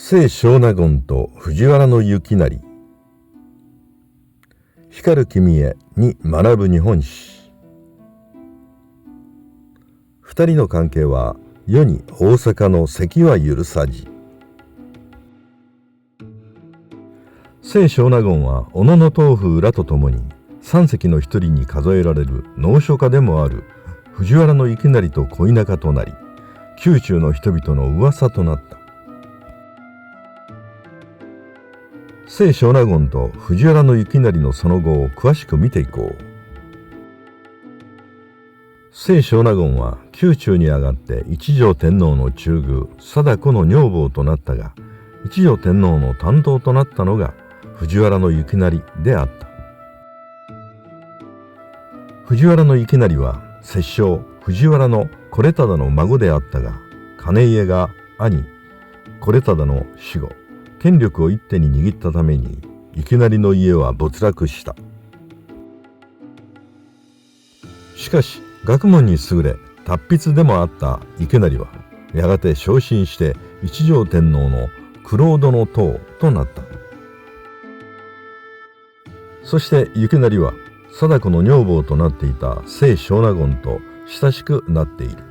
清少納言と藤原行成。光る君へに学ぶ日本史。二人の関係は世に大阪の関は許さじ。清少納言は小野東府らとともに三関の一人に数えられる能書家でもある藤原行成と恋仲となり、宮中の人々の噂となった。清少納言と藤原行成のその後を詳しく見ていこう。清少納言は宮中に上がって一条天皇の中宮貞子の女房となったが、一条天皇の担当となったのが藤原行成であった。藤原行成は摂政藤原惟忠の孫であったが、兼家が兄惟忠の死後権力を一手に握ったために行成の家は没落した。しかし学問に優れ達筆でもあった行成はやがて昇進して一条天皇の九郎殿等となった。そして行成は貞子の女房となっていた清少納言と親しくなっている。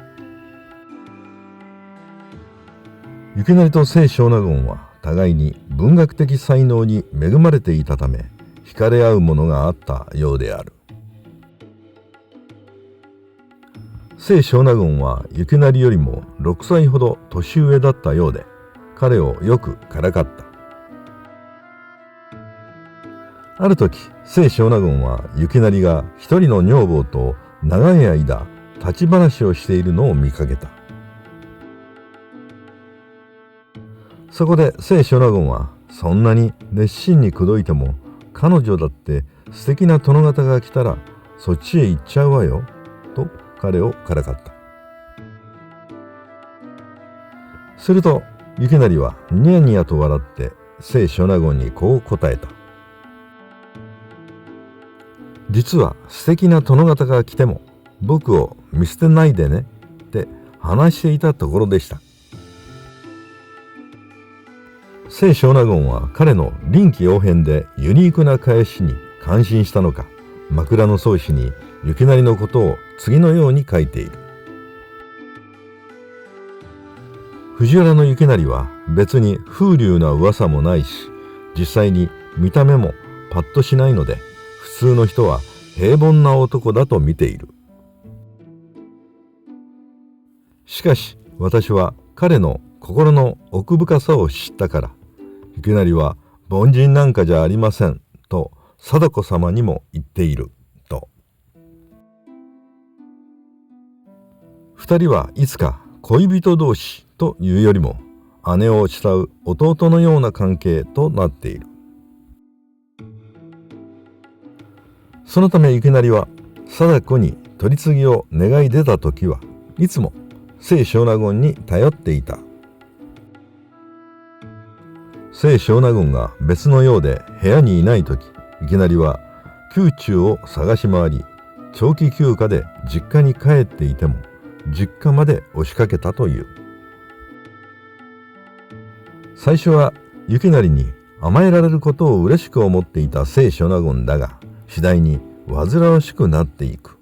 行成と清少納言は互いに文学的才能に恵まれていたため惹かれ合うものがあったようである。清少納言は行成よりも6歳ほど年上だったようで、彼をよくからかった。ある時清少納言は行成が一人の女房と長い間立ち話をしているのを見かけた。そこで清少納言は、そんなに熱心に口説いても彼女だって素敵な殿方が来たらそっちへ行っちゃうわよと彼をからかった。すると行成はニヤニヤと笑って清少納言にこう答えた。実は素敵な殿方が来ても僕を見捨てないでねって話していたところでした。清少納言は彼の臨機応変でユニークな返しに感心したのか、枕草子に行成のことを次のように書いている。藤原行成は別に風流な噂もないし、実際に見た目もパッとしないので、普通の人は平凡な男だと見ている。しかし私は彼の心の奥深さを知ったから、行成は凡人なんかじゃありませんと貞子様にも言っていると。二人はいつか恋人同士というよりも姉を慕う弟のような関係となっている。そのため行成は貞子に取り次ぎを願い出た時はいつも清少納言に頼っていた。清少納言が別のようで部屋にいない時、行成は宮中を探し回り、長期休暇で実家に帰っていても実家まで押しかけたという。最初は行成に甘えられることを嬉しく思っていた清少納言だが、次第に煩わしくなっていく。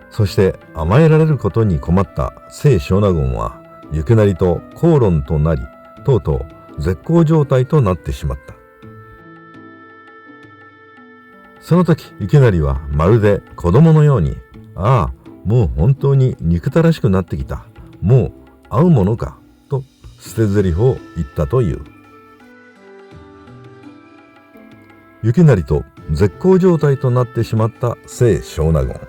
そして甘えられることに困った清少納言は行成と口論となり、とうとう絶好状態となってしまった。その時行成はまるで子供のように、ああもう本当に憎たらしくなってきた、もう会うものかと捨て台詞を言ったという。行成と絶好状態となってしまった清少納言。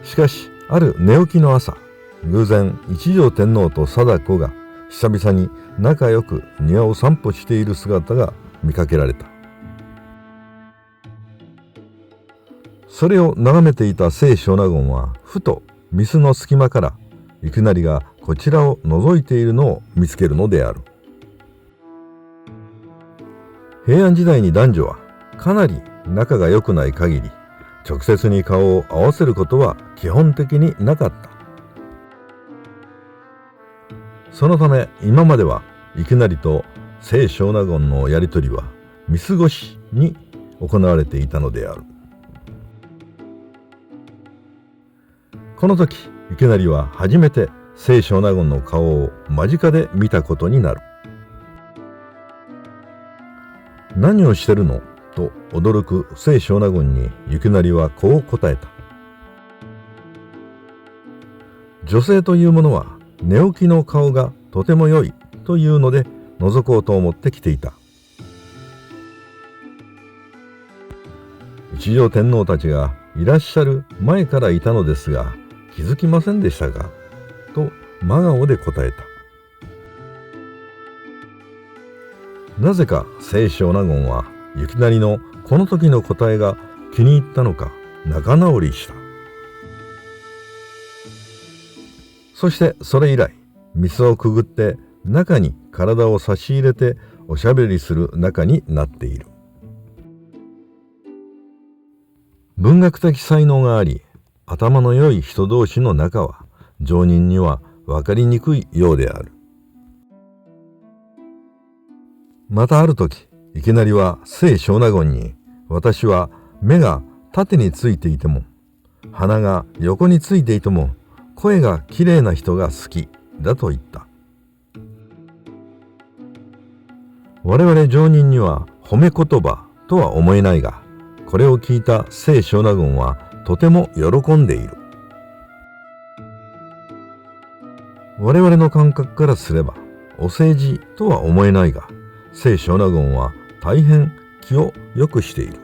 しかしある寝起きの朝、偶然一条天皇と貞子が久々に仲良く庭を散歩している姿が見かけられた。それを眺めていた清少納言はふと御簾の隙間から行成がこちらを覗いているのを見つけるのである。平安時代に男女はかなり仲が良くない限り直接に顔を合わせることは基本的になかった。そのため今まではいきなりと清少納言のやり取りは見過ごしに行われていたのである。この時いきなりは初めて清少納言の顔を間近で見たことになる。何をしてるのと驚く清少納言にいきなりはこう答えた。女性というものは寝起きの顔がとても良いというので覗こうと思って来ていた。一条天皇たちがいらっしゃる前からいたのですが気づきませんでしたかと真顔で答えた。なぜか清少納言はいきなりのこの時の答えが気に入ったのか仲直りした。そしてそれ以来ミスをくぐって中に体を差し入れておしゃべりする仲になっている。文学的才能があり頭の良い人同士の仲は常人には分かりにくいようである。またある時いきなりは清少納言に私は目が縦についていても鼻が横についていても声がきれいな人が好きだと言った。我々常人には褒め言葉とは思えないがこれを聞いた清少納言はとても喜んでいる。我々の感覚からすればお世辞とは思えないが清少納言は大変気を良くしている。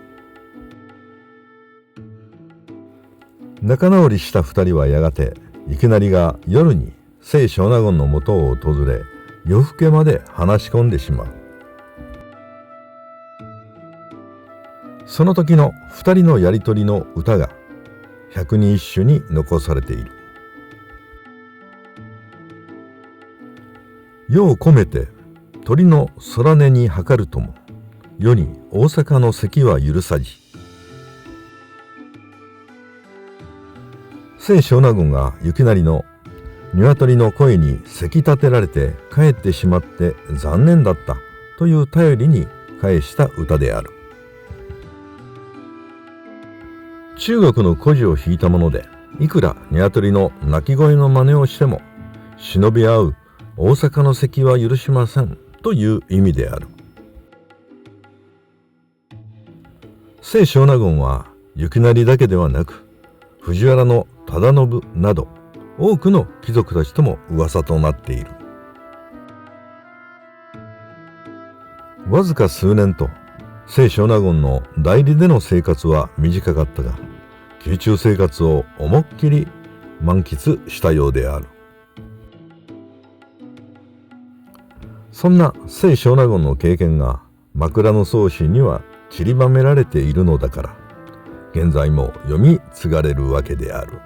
仲直りした二人はやがていきなりが夜に清少納言のもとを訪れ夜更けまで話し込んでしまう。その時の二人のやりとりの歌が百人一首に残されている。世を込めて鳥の空音に計るとも世に大阪の関は許さじ。清少納言がいきなりの鶏の声にせき立てられて帰ってしまって残念だったという頼りに返した歌である。中国の故事を引いたものでいくら鶏の鳴き声の真似をしても忍び合う大阪の関は許しませんという意味である。清少納言は行成だけではなく藤原忠信など多くの貴族たちとも噂となっている。わずか数年と清少納言の代理での生活は短かったが宮中生活を思いっきり満喫したようである。そんな清少納言の経験が枕草子には散りばめられているのだから現在も読み継がれるわけである。